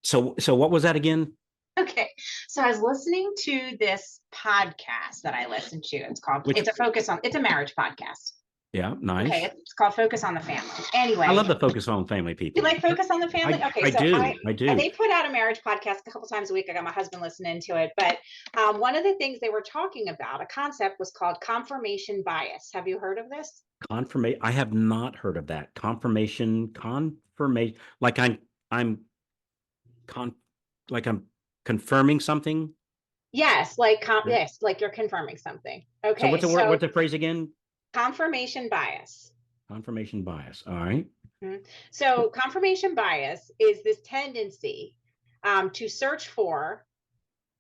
So what was that again? Okay. So I was listening to this podcast that I listened to. Which, It's a marriage podcast. yeah, Okay. nice. It's called Focus on the Family. I Anyway, love the focus on family you people. like Focus on the Family? Okay. I do. I do. They put out a marriage podcast a couple times a week. I got my husband listening to it. But one of the things they were talking about, a concept was called confirmation bias. Have you heard of this? Confirmation. I have not heard of that. Confirmation, like I'm con, like I'm confirming something. Yes. Yeah. Yes, like you're confirming something. So Okay. what's the word? So What's the phrase again? confirmation bias. Confirmation bias. All right. Mhm. So, confirmation bias is this tendency to search for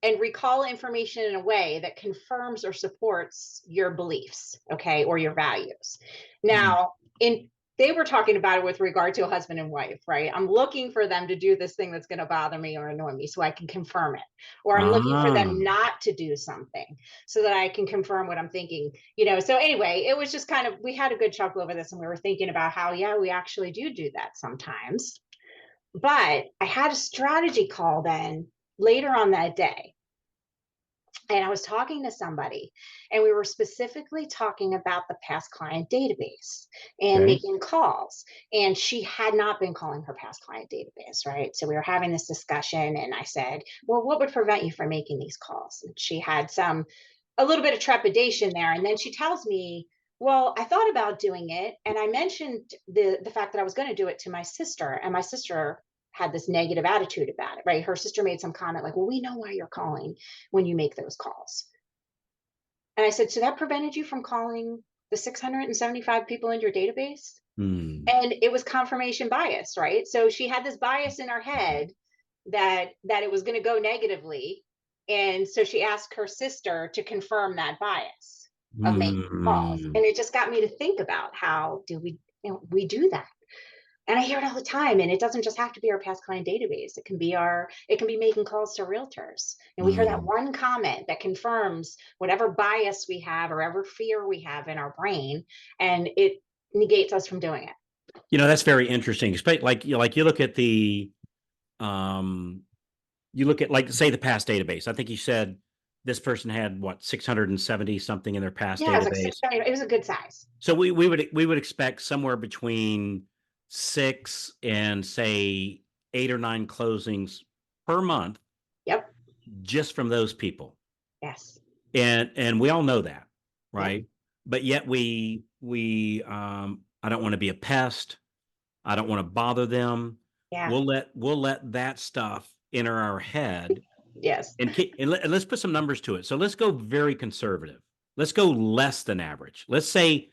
and recall information in a way that confirms or supports your beliefs, okay, or your values. Mm. Now, in they were talking about it with regard to a husband and wife, right? I'm looking for them to do this thing that's going to bother me or annoy me so I can confirm it. Or I'm looking for Ah. them not to do something so that I can confirm what I'm thinking. So anyway, it was just kind of, we had a good chuckle over this and we were thinking about how, yeah, we actually do that sometimes. But I had a strategy call then later on that day, and I was talking to somebody, and we were specifically talking about the past client database and Okay. making calls. And she had not been calling her past client database, right? So we were having this discussion, and I said, "Well, what would prevent you from making these calls?" And she had a little bit of trepidation there. And then she tells me, "Well, I thought about doing it, and I mentioned the fact that I was going to do it to my sister, and my sister had this negative attitude about it, right? Her sister made some comment like, 'Well, we know why you're calling when you make those calls.'" And I said, "So that prevented you from calling the 675 people in your database?" Hmm. And it was confirmation bias, right? So she had this bias in her head that it was going to go negatively. And so she asked her sister to confirm that bias of making calls. Hmm. And it just got me to think about how do we do that. And I hear it all the time. And it doesn't just have to be our past client database. It can be making calls to realtors. And we hear that Hmm. one comment that confirms whatever bias we have or ever fear we have in our brain. And it negates us from doing it. That's very interesting. Like you look at um, you look at like say the past database. I think you said this person had what 670 something in their past Yeah, it was like database. 670. It was a good size. So we would expect somewhere between six and say eight or nine closings per month Yep. just from those people. Yes. And we all know that, Yep. right? But yet we I don't want to be a pest. I don't want to bother them. Yeah. We'll let that stuff enter our head Yes. and let's put some numbers to it. So let's go very conservative. Let's go less than average. Let's say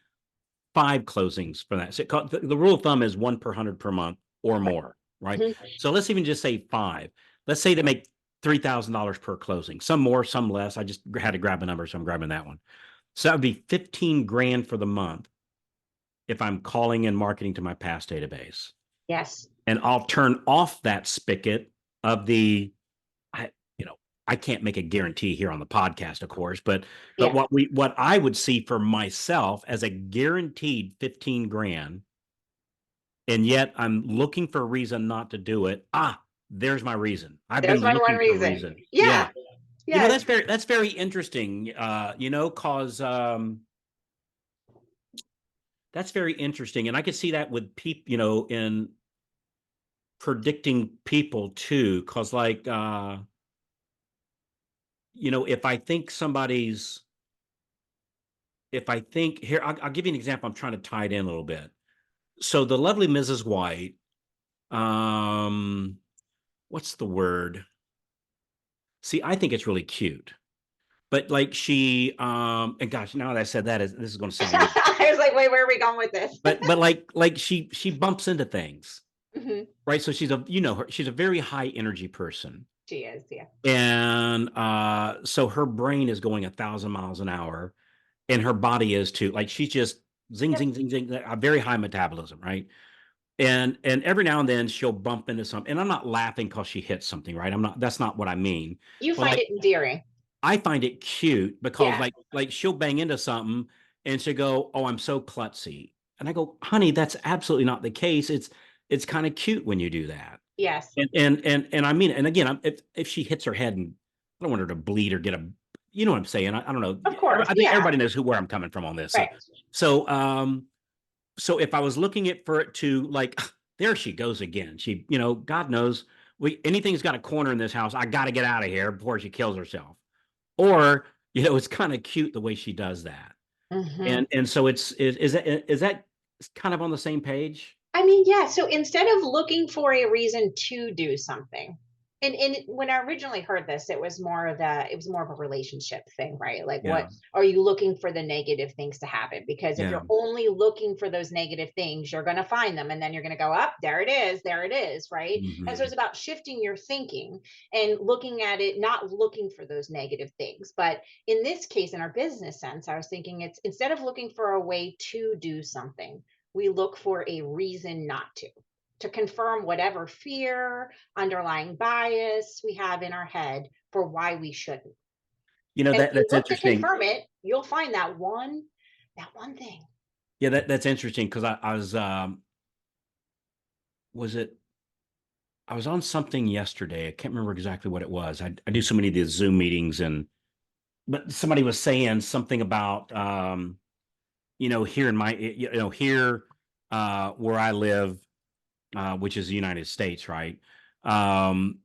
five closings for that. So the rule of thumb is one per 100 per month or Right. more, right? Mhm. So let's even just say five. Let's say they make $3,000 per closing. Some more, some less. I just had to grab a number, so I'm grabbing that one. So that would be 15 grand for the month if I'm calling and marketing to my past database. Yes. And I'll turn off that spigot of I, I can't make a guarantee here on the podcast, of course, but Yeah. what I would see for myself as a guaranteed 15 grand, and yet I'm looking for a reason not to do it. There's my reason. I've There's been my one looking for a reason. reason. Yeah. Yeah. Yes. That's very interesting. Cause that's very interesting. And I could see that with people, in predicting people too. Cause like if I think if I think here, I'll give you an example. I'm trying to tie it in a little bit. So the lovely Mrs. White, what's the word? See, I think it's really cute, but like and gosh, now that I said that, this is going to sound weird, I was like, wait, where are we going with this? but like she bumps into things, Mhm. right? So she's a very high energy person, She is. Yeah. and so her brain is going 1,000 miles an hour, and her body is too. Like she's just zing, Yep. zing, zing, zing, a very high metabolism, right? And every now and then she'll bump into something, and I'm not laughing because she hits something, right? I'm not. That's not what I mean. You But find like it endearing. I find it cute because Yeah. like she'll bang into something and she'll go, "Oh, I'm so klutzy," and I go, "Honey, that's absolutely not the case. It's kind of cute when you do that." Yes. And I mean, and again, if she hits her head, and I don't want her to bleed or get a, you know what I'm saying? I don't know. Of course. I think Yeah. everybody knows where I'm coming from on this. So, Right. so, um, so if I was looking at for it to like, there she goes again. She, God knows, anything's got a corner in this house. I got to get out of here before she kills herself. Or, it's kind of cute the way she does that. Mhm. And so is that kind of on the same page? I mean, yeah, so instead of looking for a reason to do something, and when I originally heard this, it was more of a relationship thing, right? Like, Yeah. what are you looking for the negative things to happen? Because if Yeah. you're only looking for those negative things, you're going to find them, and then you're going to go up, there it is, right? And so Hmm. it's about shifting your thinking and looking at it, not looking for those negative things. But in this case, in our business sense, I was thinking it's instead of looking for a way to do something, we look for a reason not to confirm whatever fear, underlying bias we have in our head for why we shouldn't. And if you That's look to interesting. confirm it, you'll find that one thing. Yeah, that's interesting because was it I was on something yesterday. I can't remember exactly what it was. I do so many of these Zoom meetings, but somebody was saying something about here in my here where I live, which is the United States, right? Um,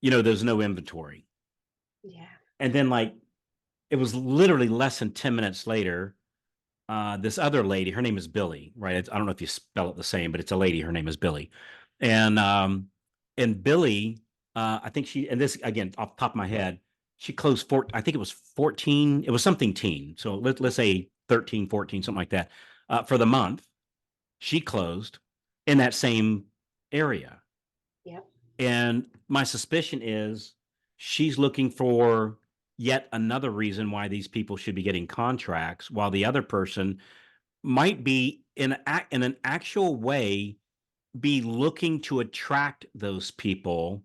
there's no inventory. Yeah. And then like it was literally less than 10 minutes later, this other lady, her name is Billy, right? I don't know if you spell it the same, but it's a lady. Her name is Billy, and Billy, I think and this again off the top of my head, she closed I think it was 14. It was something teen, so let's say 13, 14, something like that, for the month. She closed in that same area, Yep. and my suspicion is she's looking for yet another reason why these people should be getting contracts, while the other person might be in an actual way be looking to attract those people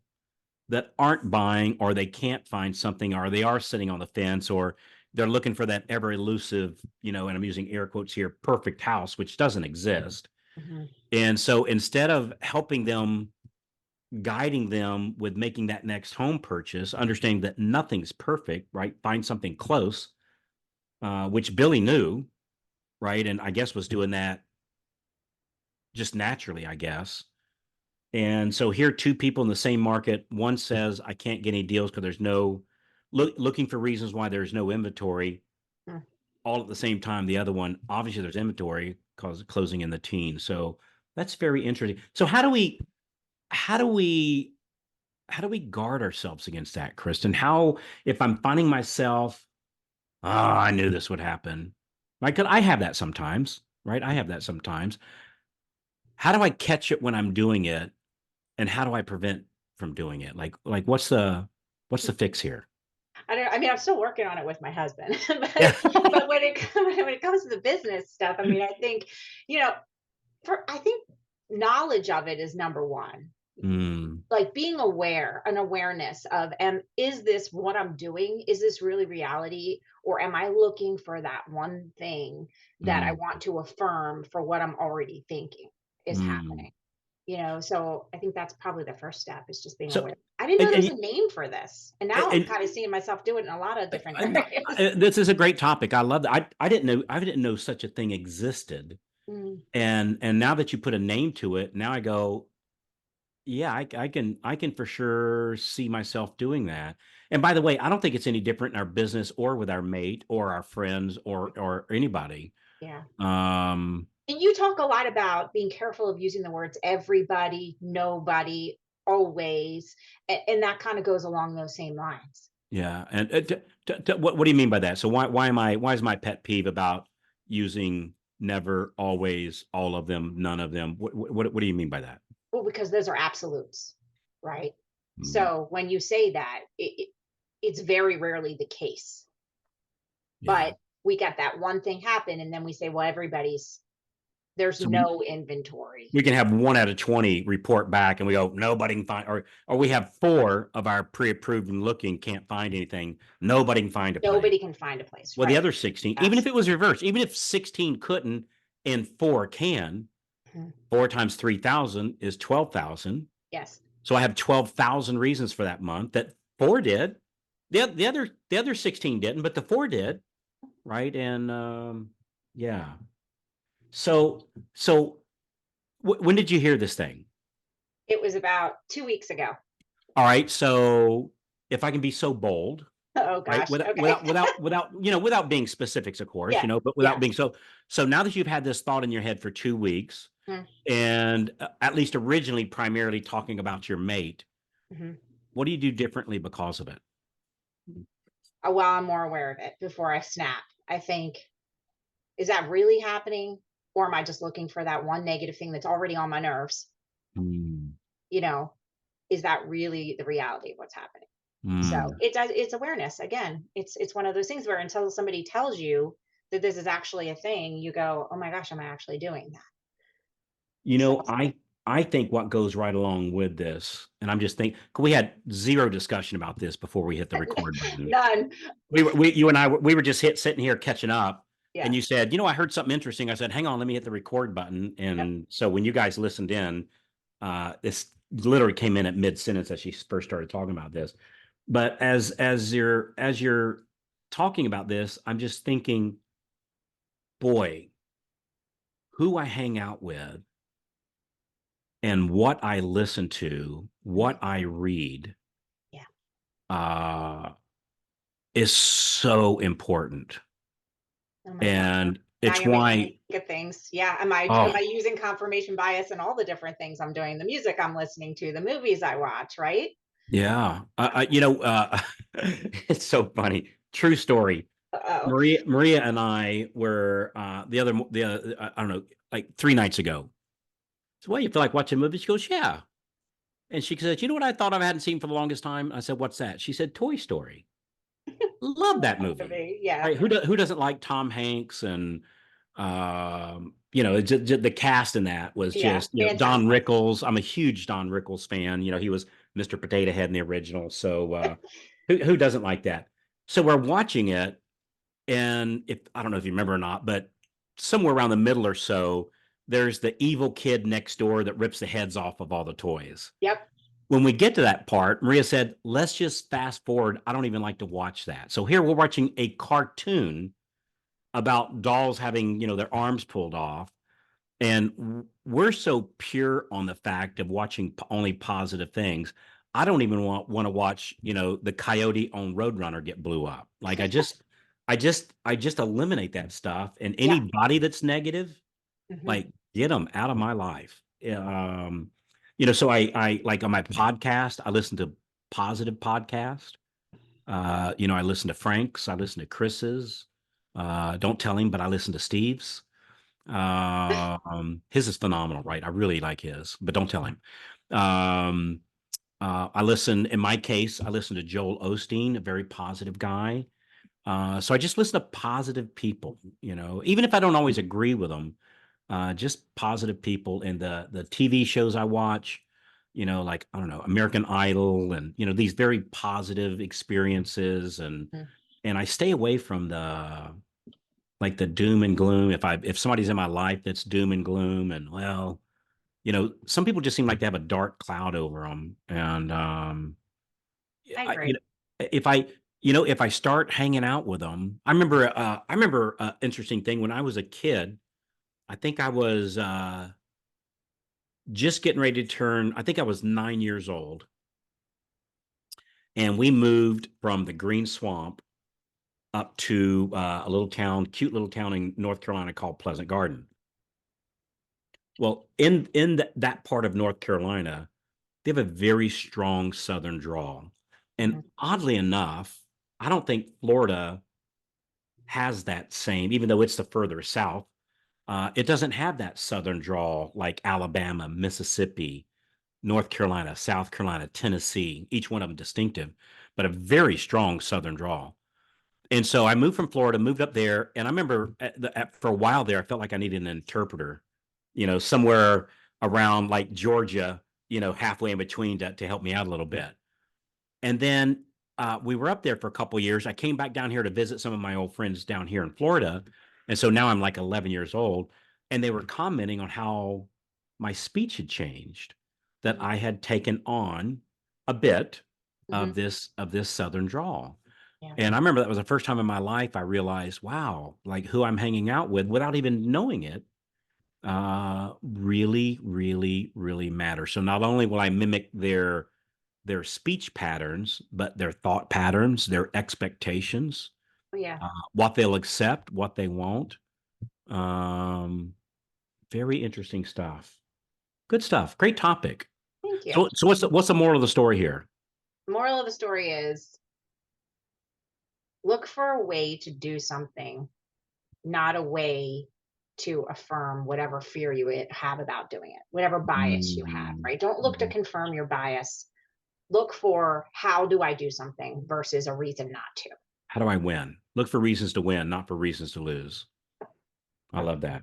that aren't buying, or they can't find something, or they are sitting on the fence, or they're looking for that ever elusive, and I'm using air quotes here, perfect house, which doesn't exist. Mhm. And so instead of helping them, guiding them with making that next home purchase, understanding that nothing's perfect, right? Find something close, which Billy knew, right? And I guess was doing that just naturally, I guess. And so here, two people in the same market. One says, I can't get any deals because there's looking for reasons why there's no inventory. Mm. All at the same time, the other one, obviously there's inventory because closing in the teens. So that's very interesting. So how do we, how do we guard ourselves against that, Kristen? How, if I'm finding myself, oh, I knew this would happen, right? Because I have that sometimes, right? I have that sometimes. How do I catch it when I'm doing it, and how do I prevent from doing it? Like what's the fix here? I don't. I mean, I'm still working on it with my husband, Yeah. but when it comes to the business stuff, I mean, I think you know, I think knowledge of it is number one. Mm, Like being aware, an awareness of, is this what I'm doing, is this really reality, or am I looking for that one thing that I mm, want to affirm for what I'm already thinking is mm. happening? So I think that's probably the first step, is just being So aware. I didn't know and there was and, a name for this, and now I'm and kind of seeing myself do it in a lot of different areas. this is a great topic. I love that. I didn't know such a thing existed. Mm, And now that you put a name to it, now I go, yeah, I can for sure see myself doing that. And by the way, I don't think it's any different in our business or with our mate or our friends or anybody. yeah. Um, And you talk a lot about being careful of using the words everybody, nobody, always, and that kind of goes along those same lines. Yeah, and what do you mean by that? So why is my pet peeve about using never, always, all of them, none of them? What do you mean by that? Well, because those are absolutes, right? Mm, So when you say that, it's very rarely the case. yeah. But we get that one thing happen, and then we say, well, there's So we no inventory. we can have 1 out of 20 report back, and we go, nobody can find, or we have four of our pre-approved and looking can't find anything. Nobody can find a place. Nobody can find a place, Well, the right? other 16, even if Yes. it was reversed, even if 16 couldn't and four can, Mhm. four times 3,000 is 12,000. Yes. So I have 12,000 reasons for that month that four did. The other 16 didn't, but the four did, right? And yeah. So when did you hear this thing? It was about 2 weeks ago. All right. So if I can be so bold, Oh right? gosh. Without Okay. without without without without being specifics, of course, Yeah. but without Yeah. being so now that you've had this thought in your head for 2 weeks, Mm-hmm. and at least originally primarily talking about your mate, Mm-hmm. what do you do differently because of it? Well, I'm more aware of it before I snap. I think, is that really happening? Or am I just looking for that one negative thing that's already on my nerves? Mm, You know, is that really the reality of what's happening? So mm. it's awareness. Again, it's one of those things where until somebody tells you that this is actually a thing, you go, oh my gosh, am I actually doing that? You So know, I think what goes right along with this, and I'm just thinking, we had zero discussion about this before we hit the record button. none. You and I, we were just sitting here catching up, and Yeah. you said, I heard something interesting. I said, hang on, let me hit the record button. Yep. And so when you guys listened in, this literally came in at mid sentence as she first started talking about this. But as you're talking about this, I'm just thinking, boy, who I hang out with and what I listen to, Mhm. what I read, Yeah. uh, is so important. Oh my god. And Now it's you're making me why, think of things. Yeah. Am I oh, using confirmation bias in all the different things I'm doing? The music I'm listening to, the movies I watch, right? yeah. It's so funny. True story. Uh-oh. Maria and I were I don't know, like 3 nights ago. So, well, you feel like watching movies? She goes, yeah. And she said, what I thought I hadn't seen for the longest time? I said, what's that? She said, Toy Story. Love that To movie. me, yeah. Right? Who doesn't like Tom Hanks and the cast in that was Yeah. just, Don Fantastic. Rickles. I'm a huge Don Rickles fan. He was Mr. Potato Head in the original. So who doesn't like that? So we're watching it, and if I don't know if you remember or not, but somewhere around the middle or so, there's the evil kid next door that rips the heads off of all the toys. Yep. When we get to that part, Maria said, let's just fast forward. I don't even like to watch that. So here we're watching a cartoon about dolls having, their arms pulled off. And we're so pure on the fact of watching only positive things. I don't even want to watch, the coyote on Roadrunner get blew up. Like I just eliminate that stuff. And Yeah. anybody that's negative, Hmm. like get them out of my life. Yeah. So I like on my podcast, I listen to positive podcast. I listen to Frank's, I listen to Chris's. Don't tell him, but I listen to Steve's. His is phenomenal, right? I really like his, but don't tell him. Um, in my case, I listen to Joel Osteen, a very positive guy. So I just listen to positive people, even if I don't always agree with them, just positive people. And the TV shows I watch, like, I don't know, American Idol, and, these very positive experiences. And I stay away from the doom and gloom. If somebody's in my life that's doom and gloom, and, well, some people just seem like they have a dark cloud over them. And I I, agree. if I start hanging out with them, I remember interesting thing when I was a kid. I think I was just getting ready to turn. I think I was 9 years old, and we moved from the Green Swamp up to a little town, cute little town in North Carolina called Pleasant Garden. Well, in that part of North Carolina, they have a very strong Southern drawl, Hmm. and oddly enough, I don't think Florida has that same, even though it's the further south. It doesn't have that Southern drawl like Alabama, Mississippi, North Carolina, South Carolina, Tennessee, each one of them distinctive, but a very strong Southern drawl. And so I moved from Florida, moved up there, and I remember for a while there, I felt like I needed an interpreter, somewhere around like Georgia, halfway in between to help me out a little bit. And then we were up there for a couple of years. I came back down here to visit some of my old friends down here in Florida. And so now I'm like 11 years old, and they were commenting on how my speech had changed. that Mhm. I had taken on a bit Mhm. of this Southern drawl. Yeah. And I remember that was the first time in my life I realized, wow, like who I'm hanging out with without even knowing it, really, really, really matters. So not only will I mimic their speech patterns, but their thought patterns, their expectations, Oh, yeah. what they'll accept, what they won't. Um, very interesting stuff. Good stuff. Great topic. Thank you. So what's the moral of the story here? Moral of the story is look for a way to do something, not a way to affirm whatever fear you have about doing it, whatever bias you have, Mm, right? Don't look to mm. confirm your bias. Look for how do I do something versus a reason not to. How do I win? Look for reasons to win, not for reasons to lose. I love that.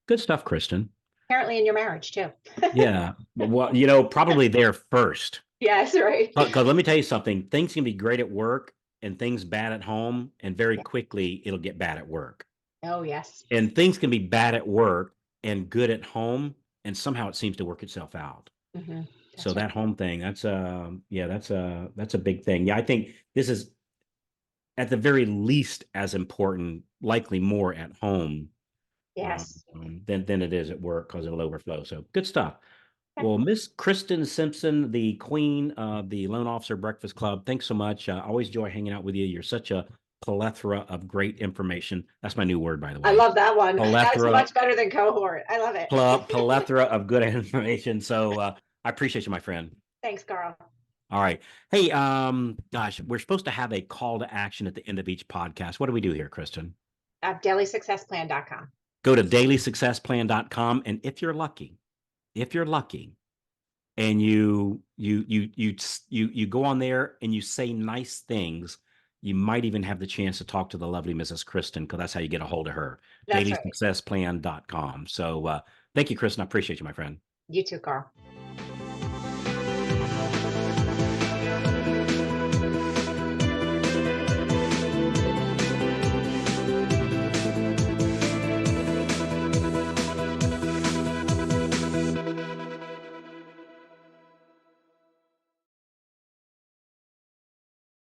Good stuff, Kristen. Apparently in your marriage too. Yeah. Well, probably there first. Yes, right. Because let me tell you something, things can be great at work and things bad at home, and very Yeah. quickly it'll get bad at work. Oh, yes. And things can be bad at work and good at home, and somehow it seems to work itself out. Hmm. So That's right. that home thing, yeah, that's a big thing. Yeah, I think this is at the very least as important, likely more at home Yes. than it is at work because it'll overflow. So good stuff. Okay. Well, Miss Kristen Simpson, the queen of the Loan Officer Breakfast Club, thanks so much. I always enjoy hanging out with you. You're such a plethora of great information. That's my new word, by the I way. love that one. That's Plethora, much better than cohort. I love it. plethora of good information. So I appreciate you, my friend. Thanks, Carl. All right. Hey, gosh, we're supposed to have a call to action at the end of each podcast. What do we do here, Kristen? Dailysuccessplan.com. Go to dailysuccessplan.com, and if you're lucky, and you go on there and you say nice things, you might even have the chance to talk to the lovely Mrs. Kristen, because that's how you get a hold of her. That's right. dailysuccessplan.com. So thank you, Kristen. I appreciate you, my friend. You too, Carl.